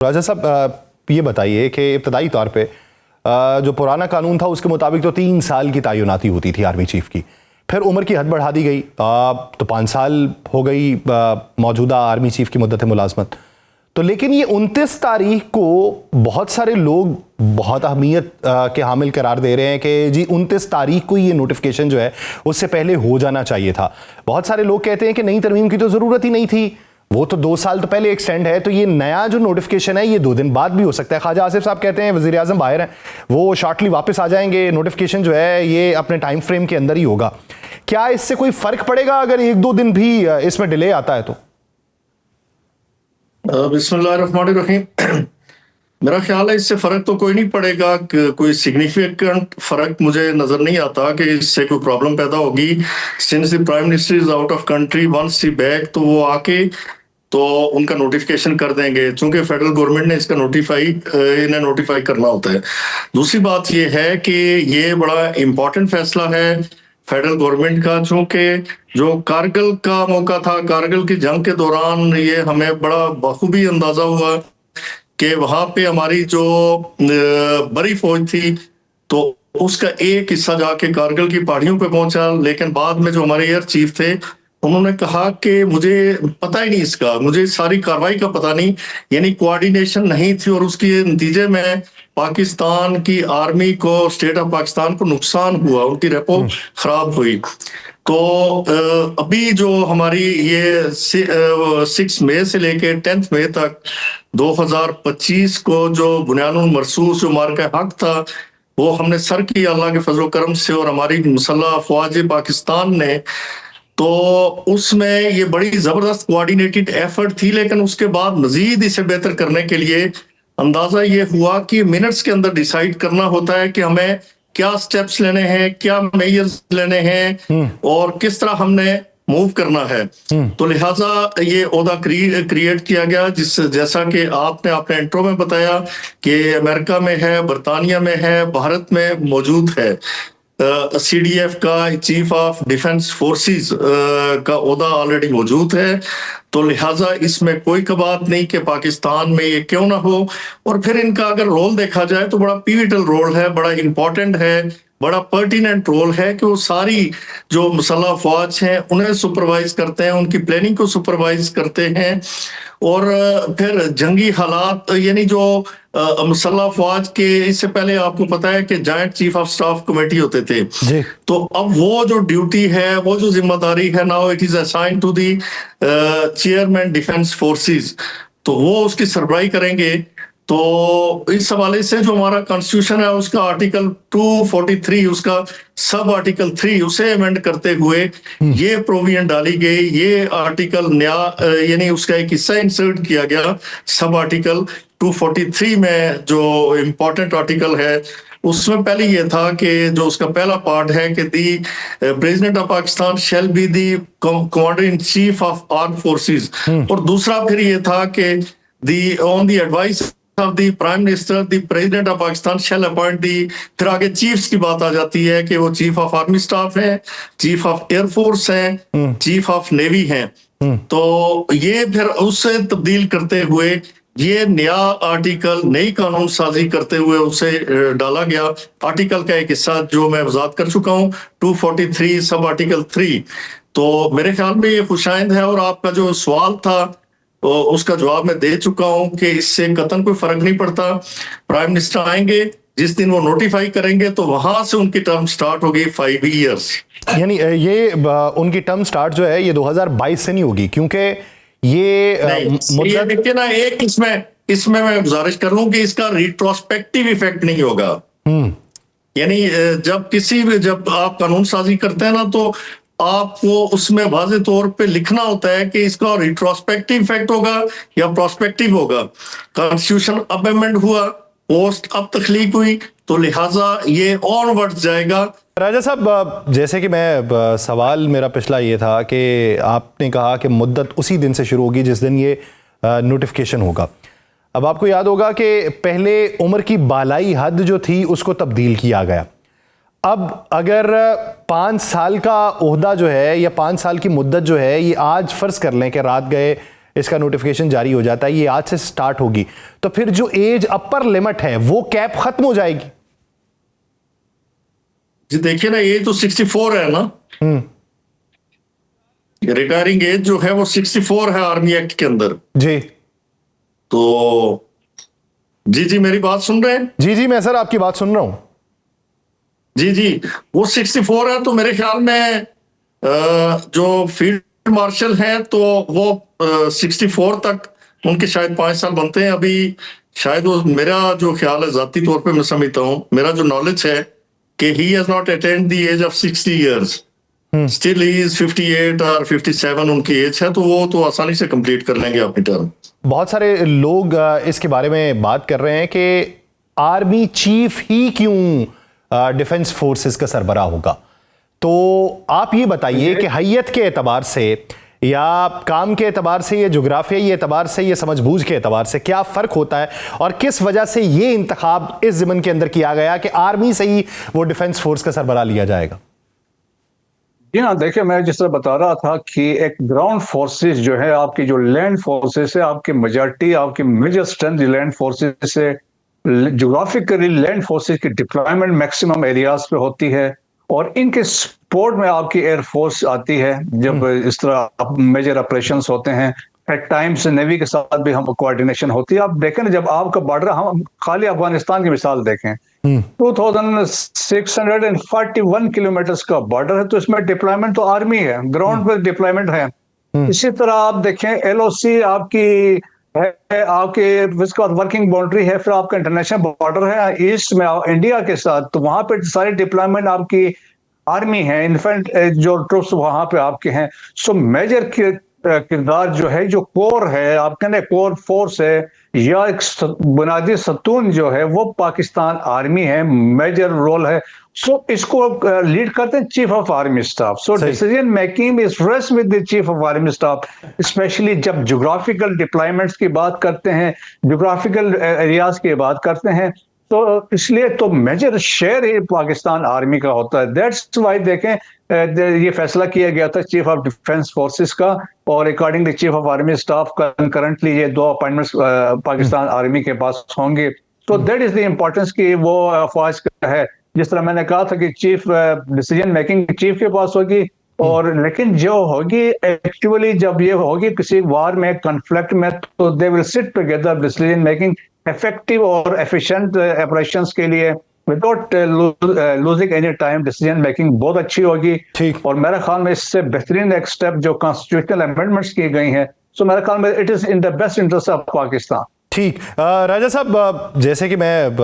राजा साहब, ये बताइए कि इब्तदाई तौर पे जो पुराना कानून था उसके मुताबिक तो 3 साल की तैनाती होती थी आर्मी चीफ की, फिर उम्र की हद बढ़ा दी गई तो 5 साल हो गई मौजूदा आर्मी चीफ की मुद्दत मुलाजमत। तो लेकिन ये 29 तारीख को बहुत सारे लोग बहुत अहमियत के हामिल करार दे रहे हैं कि जी 29 तारीख को ये नोटिफिकेशन जो है उससे पहले हो जाना चाहिए था। बहुत सारे लोग कहते हैं कि नई तरमीम की तो ज़रूरत ही नहीं थी, वो तो 2 साल तो पहले एक्सटेंड है, तो ये नया जो नोटिफिकेशन है ये 2 दिन बाद भी हो सकता है। ख्वाजा आसिफ साहब कहते हैं वज़ीर आज़म बाहर हैं, वो शॉर्टली वापस आ जाएंगे, नोटिफिकेशन जो है ये अपने टाइम फ्रेम के अंदर ही होगा। क्या इससे कोई फर्क पड़ेगा अगर 1-2 दिन भी इसमें डिले आता है तो? बिस्मिल्लाहिर्रहमानिर्रहीम। मेरा ख्याल है इससे फर्क तो कोई नहीं पड़ेगा, कोई सिग्निफिकेंट फर्क मुझे नजर नहीं आता कि इससे कोई प्रॉब्लम पैदा होगी। Since the prime minister is out of country, once he back, तो वो आके तो उनका नोटिफिकेशन कर देंगे, चूंकि फेडरल गवर्नमेंट ने इसका इन्हें नोटिफाई करना होता है। दूसरी बात ये है कि ये बड़ा इंपॉर्टेंट फैसला है फेडरल गवर्नमेंट का, चूंकि जो कारगिल का मौका था, कारगिल की जंग के दौरान ये हमें बड़ा बखूबी अंदाजा हुआ कि वहां पे हमारी जो बड़ी फौज थी तो उसका एक हिस्सा जाके कारगिल की पहाड़ियों पे पहुंचा, लेकिन बाद में जो हमारे एयर चीफ थे उन्होंने कहा कि मुझे पता ही नहीं, इसका मुझे सारी कार्रवाई का पता नहीं, यानी कोऑर्डिनेशन नहीं थी, और उसके नतीजे में पाकिस्तान की आर्मी को, स्टेट ऑफ पाकिस्तान को नुकसान हुआ, उनकी रेपो खराब हुई। तो अभी जो हमारी ये 6 मई से लेके 10 मई तक 2025 को जो बुनियादुल मरसूस जो मार्का हक था वो हमने सर की अल्लाह के फजल करम से, और हमारी मुसल्लह अफवाज पाकिस्तान ने, तो उसमें ये बड़ी जबरदस्त कोऑर्डिनेटेड एफर्ट थी। लेकिन उसके बाद मजीद इसे बेहतर करने के लिए अंदाजा ये हुआ कि मिनट्स के अंदर डिसाइड करना होता है कि हमें क्या स्टेप्स लेने हैं, क्या मेजर्स लेने हैं और किस तरह हमने मूव करना है। तो लिहाजा ये ओहदा क्रिएट किया गया, जिस जैसा कि आपने अपने इंट्रो में बताया कि अमेरिका में है, बरतानिया में है, भारत में मौजूद है। CDF का चीफ ऑफ डिफेंस फोर्सेस का ओहदा ऑलरेडी मौजूद है, तो लिहाजा इसमें कोई कबात नहीं कि पाकिस्तान में ये क्यों ना हो। और फिर इनका अगर रोल देखा जाए तो बड़ा पिवटल रोल है, बड़ा इंपॉर्टेंट है, बड़ा पर्टिनेंट रोल है कि वो सारी जो मुसल्लह फौज हैं उन्हें सुपरवाइज करते हैं, उनकी प्लानिंग को सुपरवाइज करते हैं, और फिर जंगी हालात, यानी जो मुसल्लह फौज के, इससे पहले आपको पता है कि joint chief of staff committee होते थे, तो अब वो जो ड्यूटी है, वो जो जिम्मेदारी है, now it is assigned to the chairman defence forces, तो वो उसकी सरबराही करेंगे। तो इस हवाले से जो हमारा कॉन्स्टिट्यूशन है उसका आर्टिकल 243, उसका सब आर्टिकल 3, उसे अमेंड करते हुए ये प्रोविजन डाली गई, ये आर्टिकल नया, यानी उसका एक हिस्सा इंसर्ट किया गया सब आर्टिकल 243 में। जो इम्पोर्टेंट आर्टिकल है उसमें पहले ये था कि जो उसका पहला पार्ट है कि the president of Pakistan shall be the commander in chief of arm forces, और दूसरा फिर ये था कि the on the advice of the prime minister the president of Pakistan shall appoint the. फिर आगे चीफ्स की बात आ जाती है कि वो चीफ ऑफ आर्मी स्टाफ है, चीफ ऑफ एयरफोर्स है, चीफ ऑफ नेवी है। तो ये फिर उससे तब्दील करते हुए ये नया आर्टिकल, नई कानून साजी करते हुए उसे डाला गया। आर्टिकल का एक हिस्सा जो मैं वजात कर चुका हूँ 243 सब आर्टिकल 3। तो मेरे ख्याल में ये खुशाइंद है, और आपका जो सवाल था तो उसका जवाब मैं दे चुका हूं कि इससे कतन कोई फर्क नहीं पड़ता। प्राइम मिनिस्टर आएंगे, जिस दिन वो नोटिफाई करेंगे तो वहां से उनकी टर्म स्टार्ट होगी 5 इयर्स, यानी ये उनकी टर्म स्टार्ट जो है ये 2022 से नहीं होगी, क्योंकि ये देखिए ना, एक इसमें मैं गुजारिश कर लूं कि इसका रिट्रोस्पेक्टिव इफेक्ट नहीं होगा। यानी जब आप कानून साजी करते हैं ना, तो आपको उसमें वाज़े तौर पे लिखना होता है कि इसका रिट्रोस्पेक्टिव इफेक्ट होगा या प्रोस्पेक्टिव होगा। कॉन्स्टिट्यूशन अमेंडमेंट हुआ, पोस्ट अब तख्लीक हुई, तो लिहाजा ये और बढ़ जाएगा। राजा साहब, जैसे कि मैं सवाल मेरा पिछला ये था कि आपने कहा कि मुद्दत उसी दिन से शुरू होगी जिस दिन ये नोटिफिकेशन होगा। अब आपको याद होगा कि पहले उम्र की बालाई हद जो थी उसको तब्दील किया गया। अब अगर 5 साल का ओहदा जो है या 5 साल की मुद्दत जो है, ये आज फर्ज कर लें कि रात गए इसका नोटिफिकेशन जारी हो जाता है, ये आज से स्टार्ट होगी, तो फिर जो एज अपर लिमिट है वो कैप खत्म हो जाएगी। जी देखिए ना, ये तो 64 है ना, रिटायरिंग एज जो है वो 64 है आर्मी एक्ट के अंदर। जी तो जी मेरी बात सुन रहे हैं? जी मैं सर आपकी बात सुन रहा हूं। जी वो 64 है, तो मेरे ख्याल में जो फील्ड मार्शल हैं तो वो 64 तक उनके शायद 5 साल बनते हैं अभी। शायद वो, मेरा जो ख्याल है जाती तौर पे मैं समझता हूँ, मेरा जो नॉलेज है कि he has not attend the age of 60 years, still he is 58 और 57 उनकी एज है, तो वो तो आसानी से कंप्लीट कर लेंगे अपनी टर्म। बहुत सारे लोग इसके बारे में बात कर रहे हैं कि आर्मी चीफ ही क्यों डिफेंस फोर्सेस का सरबराह होगा। तो आप ये बताइए कि हैयत के एतबार से या काम के एतबार से या जोग्राफियाई एतबार से या समझबूझ के एतबार से क्या फ़र्क होता है और किस वजह से ये इंतखाब इस ज़िमन के अंदर किया गया कि आर्मी से ही वो डिफेंस फोर्स का सरबराह लिया जाएगा। जी हाँ, देखिए मैं जिस तरह बता रहा था कि एक ग्राउंड फोर्सेस जो है, आपकी जो लैंड फोर्सेस है, आपकी मेजॉरिटी, आपकी मेजर स्ट्रेंथ लैंड फोर्सेस से, ज्योग्राफिकली लैंड फोर्सेस की डिप्लॉयमेंट मैक्सिमम एरियाज पे होती है, और इनके सपोर्ट में आपकी एयरफोर्स आती है जब इस तरह मेजर ऑपरेशंस होते हैं। एट टाइम्स नेवी के साथ भी हम कोऑर्डिनेशन होती है। आप देखें ना, जब आपका बॉर्डर, हम खाली अफगानिस्तान की मिसाल देखें, 2641 किलोमीटर का बॉर्डर है, तो इसमें डिप्लॉयमेंट तो आर्मी है, ग्राउंड पर डिप्लॉयमेंट है। इसी तरह आप देखें एलओसी आपकी है, आपके इसके बाद वर्किंग बाउंड्री है, फिर आपका इंटरनेशनल बॉर्डर है ईस्ट में इंडिया के साथ, तो वहां पे सारी डिप्लॉयमेंट आपकी आर्मी है। इनफैक्ट जो ट्रूप्स वहां पे आपके हैं, सो मेजर किरदार जो है, जो कोर है आपके ना, कोर फोर्स है या एक बुनियादी सतून जो है, वो पाकिस्तान आर्मी है, मेजर रोल है। सो इसको लीड करते हैं chief of army staff. So decision making is rest with the chief of army staff, specially जब ज्योग्राफिकल डिप्लॉयमेंट्स की बात करते हैं, ज्योग्राफिकल एरियाज की बात करते हैं, तो इसलिए तो मेजर शेयर ही पाकिस्तान आर्मी का होता है। दैट्स वाई देखें ये फैसला किया गया था चीफ ऑफ डिफेंस फोर्सेस का, और accordingly chief of army staff currently ये 2 अपॉइंटमेंट्स पाकिस्तान आर्मी के पास होंगे। तो दैट इज द इम्पोर्टेंस कि वो अफवाज का है। जिस तरह मैंने कहा था कि चीफ डिसीजन मेकिंग चीफ के पास होगी, और लेकिन जो होगी एक्चुअली जब ये होगी किसी वार में, कॉन्फ्लिक्ट में, तो they will sit together decision making effective और एफिशिएंट ऑपरेशंस के लिए without losing any time. Decision making बहुत अच्छी होगी, और मेरे ख्याल में इससे बेहतरीन एक स्टेप जो कॉन्स्टिट्यूशनल अमेंडमेंट्स की गई हैं, सो मेरे ख्याल में it is in the best interest of Pakistan. ठीक। राजा साहब, जैसे कि मैं